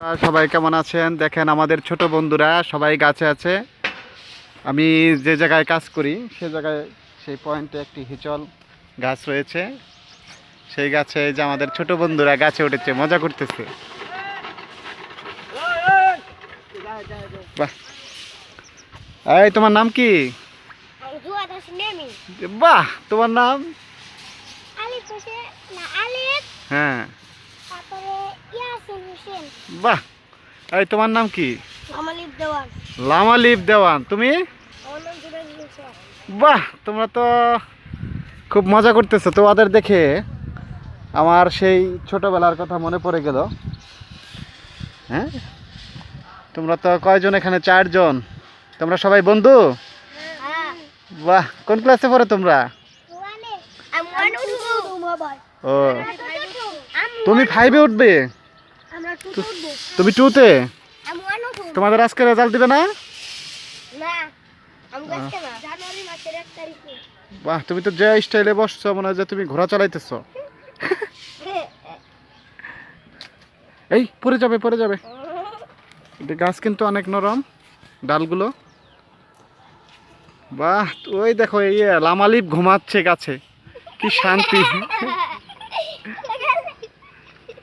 সবাই কেমন আছেন? দেখেন আমাদের ছোট বন্ধুরা সবাই গাছে আছে। আমি যে জায়গায় কাজ করি সে জায়গায় সেই পয়েন্টে একটি হিচল গাছ রয়েছে। সেই গাছে যে আমাদের ছোট বন্ধুরা গাছে উঠেছে, মজা করতেছে। বাহ, এই তোমার নাম কি? বাহ, তোমার নাম? হ্যাঁ, বাহ। এই তোমার নাম কি? লামালিপ দেওয়ান। তুমি? বাহ, তোমরা তো খুব মজা করতেছো। তো ওদের দেখে আমার সেই ছোটবেলার কথা মনে পড়ে গেল। হ্যাঁ, তোমরা তো কয়জন এখানে? 4 জন। তোমরা সবাই বন্ধু? বাহ, কোন ক্লাসে পড়ো তোমরা? ও, তুমি 5-এ উঠবে? তুমি 2-তে? তোমাদের আজকে রেজাল্ট দিবে না? বাহ, তুমি তো যে স্টাইলে বসছো মনে হয় যে তুমি ঘোড়া চালাইতেছো। এই পড়ে যাবে, পড়ে যাবে। গাছ কিন্তু অনেক নরম ডালগুলো। বাহ, ওই দেখো এই লামালিপ ঘুমাচ্ছে গাছে, কি শান্তি।